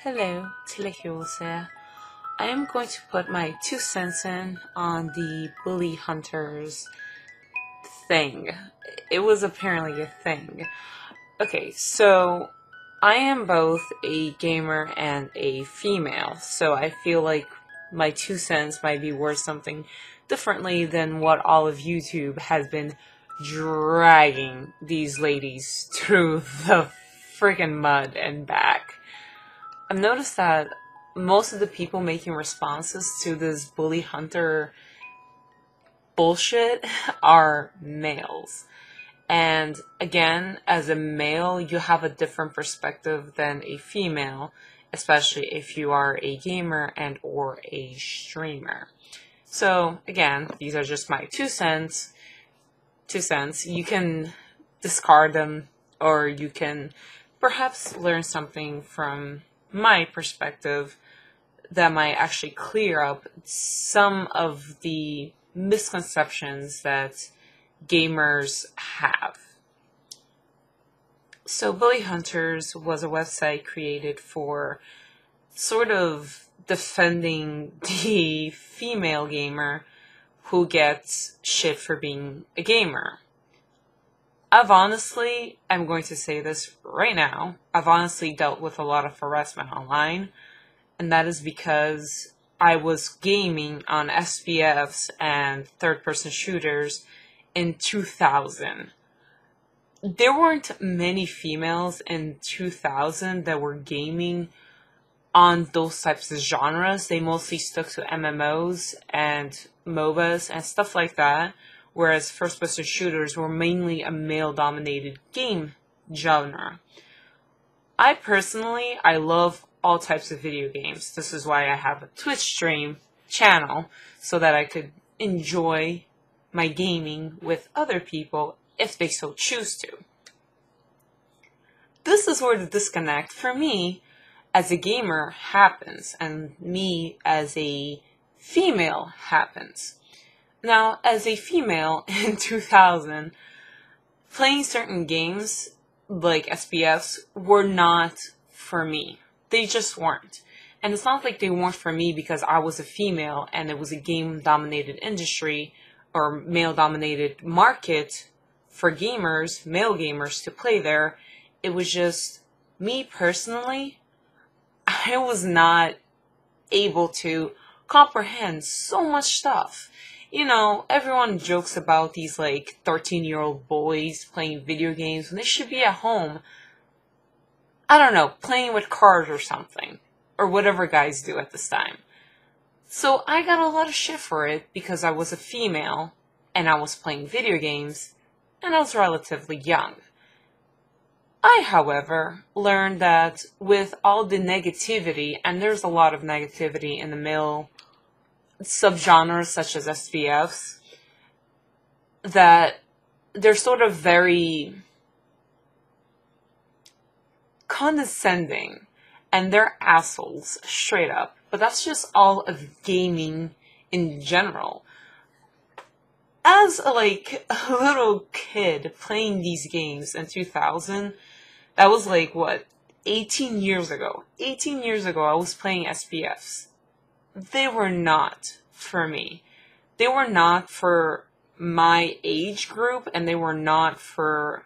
Hello, Bullyhunters here. I am going to put my 2 cents in on the Bullyhunters thing. It was apparently a thing. Okay, so I am both a gamer and a female, so I feel like my 2 cents might be worth something differently than what all of YouTube has been dragging these ladies through the freaking mud and back. I've noticed that most of the people making responses to this bully hunter bullshit are males. And again, as a male, you have a different perspective than a female, especially if you are a gamer and or a streamer. So again, these are just my 2 cents. 2 cents. You can discard them, or you can perhaps learn something from my perspective that might actually clear up some of the misconceptions that gamers have. So Bullyhunters was a website created for sort of defending the female gamer who gets shit for being a gamer. I'm going to say this right now, I've honestly dealt with a lot of harassment online, and that is because I was gaming on SPFs and third-person shooters in 2000. There weren't many females in 2000 that were gaming on those types of genres. They mostly stuck to MMOs and MOBAs and stuff like that, whereas first-person shooters were mainly a male-dominated game genre. I love all types of video games. This is why I have a Twitch stream channel, so that I could enjoy my gaming with other people if they so choose to. This is where the disconnect for me as a gamer happens, and me as a female happens. Now, as a female in 2000, playing certain games, like SPFs, were not for me. They just weren't. And it's not like they weren't for me because I was a female and it was a game-dominated industry or male-dominated market for gamers, male gamers, to play there. It was just, me personally, I was not able to comprehend so much stuff. You know, everyone jokes about these, 13-year-old boys playing video games when they should be at home, I don't know, playing with cars or something. Or whatever guys do at this time. So I got a lot of shit for it because I was a female, and I was playing video games, and I was relatively young. I, however, learned that with all the negativity, and there's a lot of negativity in the male subgenres such as SPFs, that they're sort of very condescending, and they're assholes, straight up. But that's just all of gaming in general. As a little kid playing these games in 2000, that was 18 years ago. 18 years ago, I was playing SPFs. They were not for me. They were not for my age group, and they were not for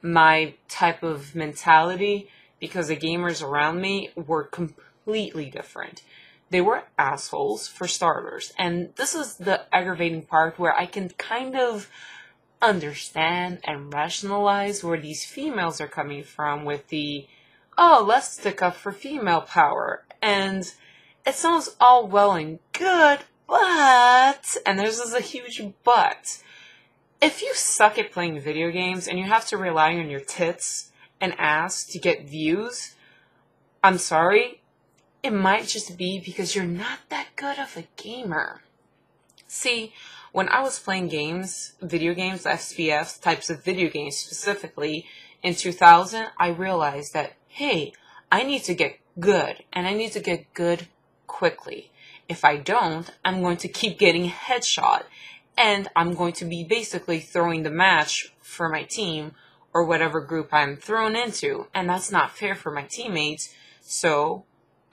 my type of mentality, because the gamers around me were completely different. They were assholes, for starters. And this is the aggravating part where I can kind of understand and rationalize where these females are coming from with the, oh, let's stick up for female power. And it sounds all well and good, but, and there's a huge but, if you suck at playing video games and you have to rely on your tits and ass to get views, I'm sorry, it might just be because you're not that good of a gamer. See, when I was playing games, video games, SPFs, types of video games specifically, in 2000, I realized that, hey, I need to get good, and I need to get good quickly. If I don't, I'm going to keep getting headshot, and I'm going to be basically throwing the match for my team or whatever group I'm thrown into, and that's not fair for my teammates. so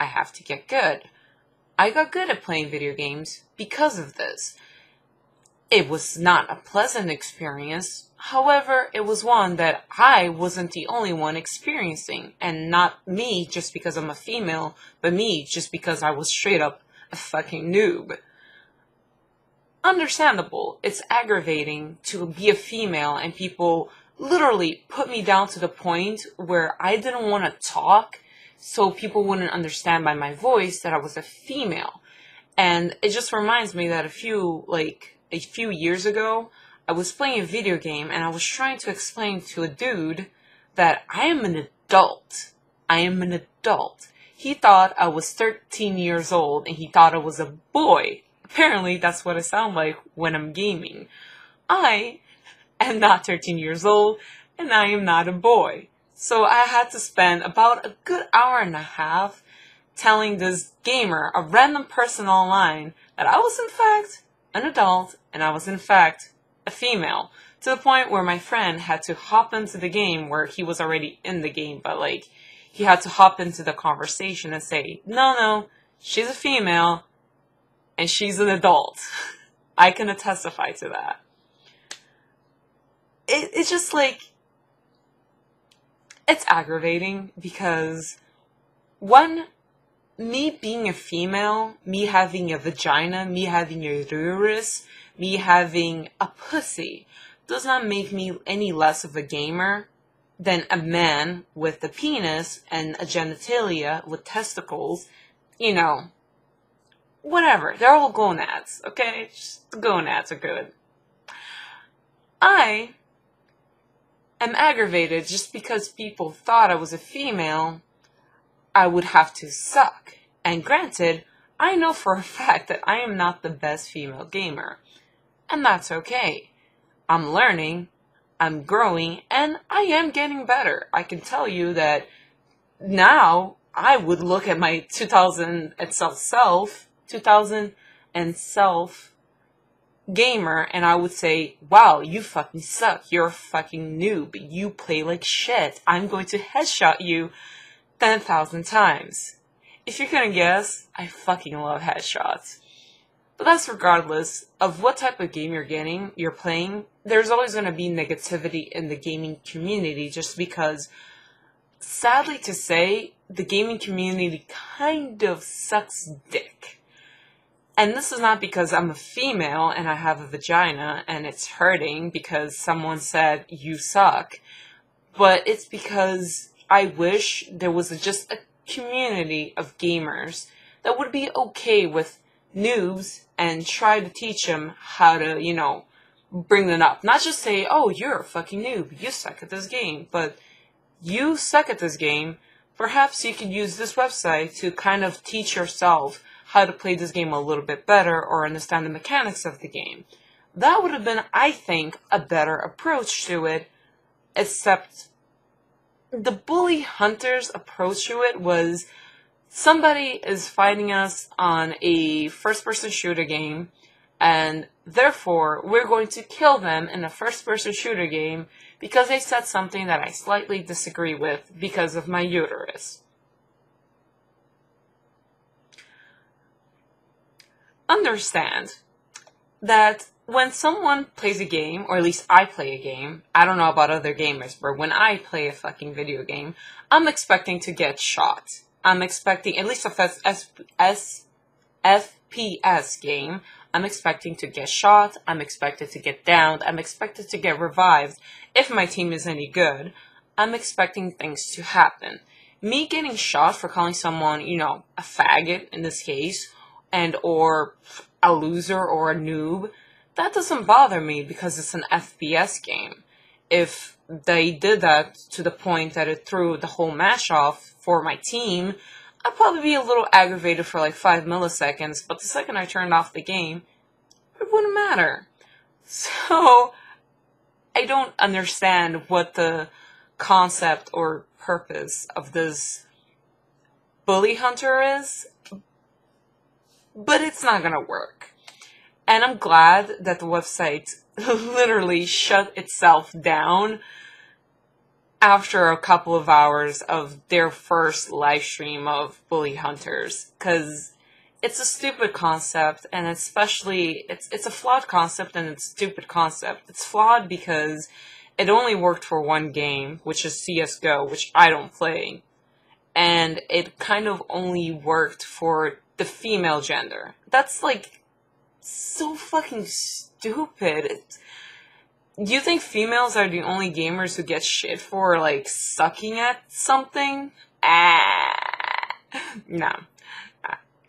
I have to get good. I got good at playing video games because of this. It was not a pleasant experience. However, it was one that I wasn't the only one experiencing. And not me just because I'm a female, but me just because I was straight up a fucking noob. Understandable. It's aggravating to be a female and people literally put me down to the point where I didn't want to talk so people wouldn't understand by my voice that I was a female. And it just reminds me that a few years ago, I was playing a video game and I was trying to explain to a dude that I am an adult. I am an adult. He thought I was 13 years old and he thought I was a boy. Apparently, that's what I sound like when I'm gaming. I am not 13 years old and I am not a boy. So I had to spend about a good hour and a half telling this gamer, a random person online, that I was in fact an adult and I was in fact a female. To the point where my friend had to hop into the game where he was already in the game, but he had to hop into the conversation and say, no, she's a female and she's an adult. I can testify to that. It's just it's aggravating because, one, me being a female, me having a vagina, me having a uterus, me having a pussy, does not make me any less of a gamer than a man with a penis and a genitalia with testicles, whatever. They're all gonads, okay? Just the gonads are good. I am aggravated just because people thought I was a female, I would have to suck. And granted, I know for a fact that I am not the best female gamer. And that's okay. I'm learning, I'm growing, and I am getting better. I can tell you that now I would look at my 2000 self gamer and I would say, wow, you fucking suck. You're a fucking noob. You play like shit. I'm going to headshot you 10,000 times. If you're gonna guess, I fucking love headshots. But that's regardless of what type of game you're playing. There's always gonna be negativity in the gaming community just because, sadly to say, the gaming community kind of sucks dick. And this is not because I'm a female and I have a vagina and it's hurting because someone said you suck, but it's because I wish there was just a community of gamers that would be okay with noobs and try to teach them how to, bring them up. Not just say, oh, you're a fucking noob, you suck at this game, but you suck at this game, perhaps you could use this website to kind of teach yourself how to play this game a little bit better or understand the mechanics of the game. That would have been, I think, a better approach to it, except the Bullyhunters approach to it was somebody is fighting us on a first-person shooter game, and therefore we're going to kill them in a first-person shooter game because they said something that I slightly disagree with because of my uterus. Understand that when someone plays a game, or at least I play a game, I don't know about other gamers, but when I play a fucking video game, I'm expecting to get shot. I'm expecting, at least a FPS game, I'm expecting to get shot, I'm expected to get downed, I'm expected to get revived. If my team is any good, I'm expecting things to happen. Me getting shot for calling someone, a faggot in this case, and or a loser or a noob, that doesn't bother me because it's an FPS game. If they did that to the point that it threw the whole match off for my team, I'd probably be a little aggravated for 5 milliseconds, but the second I turned off the game, it wouldn't matter. So, I don't understand what the concept or purpose of this bully hunter is, but it's not gonna work. And I'm glad that the website literally shut itself down after a couple of hours of their first live stream of Bullyhunters, because it's a stupid concept, and especially it's a flawed concept and it's a stupid concept. It's flawed because it only worked for one game, which is CS:GO, which I don't play, and it kind of only worked for the female gender. That's like so fucking stupid. Do you think females are the only gamers who get shit for, like, sucking at something? No.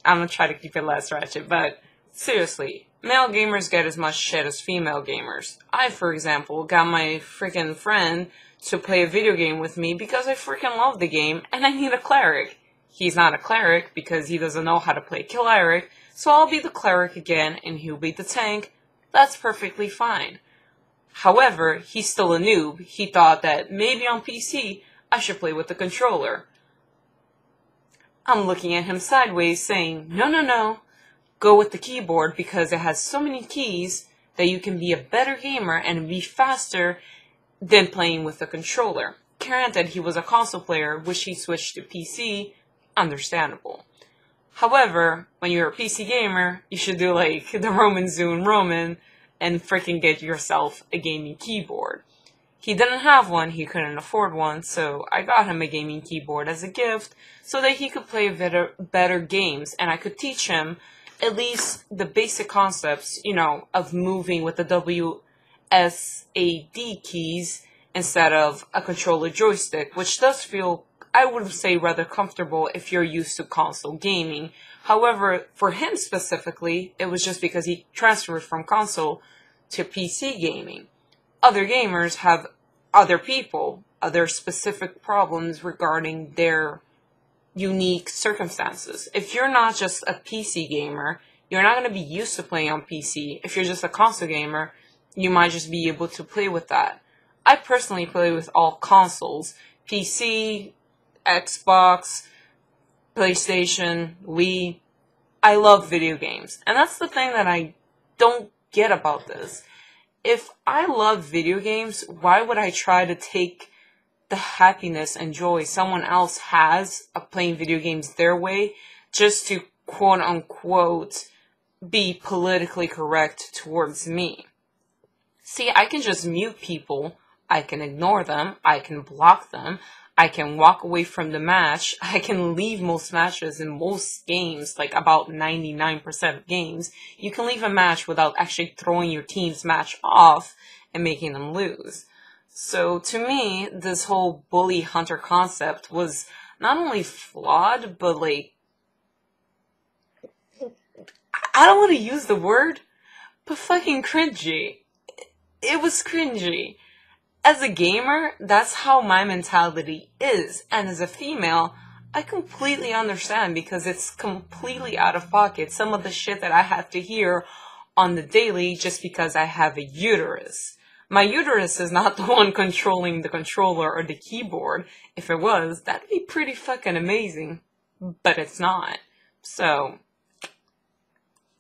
I'm gonna try to keep it less ratchet, but seriously, male gamers get as much shit as female gamers. I, for example, got my freaking friend to play a video game with me because I freaking love the game and I need a cleric. He's not a cleric because he doesn't know how to play cleric, so I'll be the cleric again and he'll be the tank. That's perfectly fine. However, he's still a noob. He thought that maybe on PC, I should play with the controller. I'm looking at him sideways saying, no, go with the keyboard because it has so many keys that you can be a better gamer and be faster than playing with the controller. Granted, he was a console player, which he switched to PC, understandable. However, when you're a PC gamer, you should do like the Romans do in Roman, and freaking get yourself a gaming keyboard. He didn't have one, he couldn't afford one, so I got him a gaming keyboard as a gift so that he could play better games, and I could teach him at least the basic concepts, you know, of moving with the WSAD keys instead of a controller joystick, which does feel, I would say, rather comfortable if you're used to console gaming. However, for him specifically, it was just because he transferred from console to PC gaming. Other gamers have other specific problems regarding their unique circumstances. If you're not just a PC gamer, you're not going to be used to playing on PC. If you're just a console gamer, you might just be able to play with that. I personally play with all consoles. PC, Xbox, PlayStation, Wii. I love video games. And that's the thing that I don't get about this. If I love video games, why would I try to take the happiness and joy someone else has of playing video games their way just to quote unquote be politically correct towards me? See, I can just mute people, I can ignore them, I can block them, I can walk away from the match, I can leave most matches in most games, like about 99% of games. You can leave a match without actually throwing your team's match off and making them lose. So to me, this whole bully hunter concept was not only flawed, but like, I don't want to use the word, but fucking cringy. It was cringy. As a gamer, that's how my mentality is. And as a female, I completely understand because it's completely out of pocket. Some of the shit that I have to hear on the daily just because I have a uterus. My uterus is not the one controlling the controller or the keyboard. If it was, that'd be pretty fucking amazing. But it's not. So,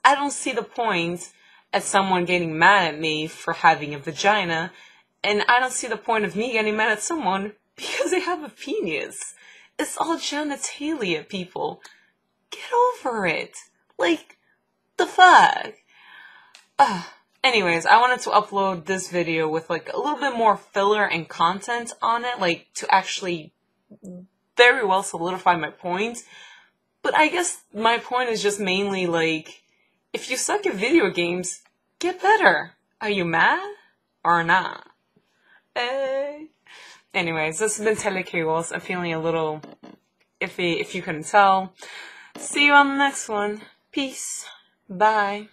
I don't see the point at someone getting mad at me for having a vagina. And I don't see the point of me getting mad at someone because they have a penis. It's all genitalia, people. Get over it. Like, the fuck? Anyways, I wanted to upload this video with like a little bit more filler and content on it, like to actually very well solidify my point. But I guess my point is just mainly like, if you suck at video games, get better. Are you mad or not? Anyways, this has been Telechaos. I'm feeling a little iffy if you couldn't tell. See you on the next one. Peace. Bye.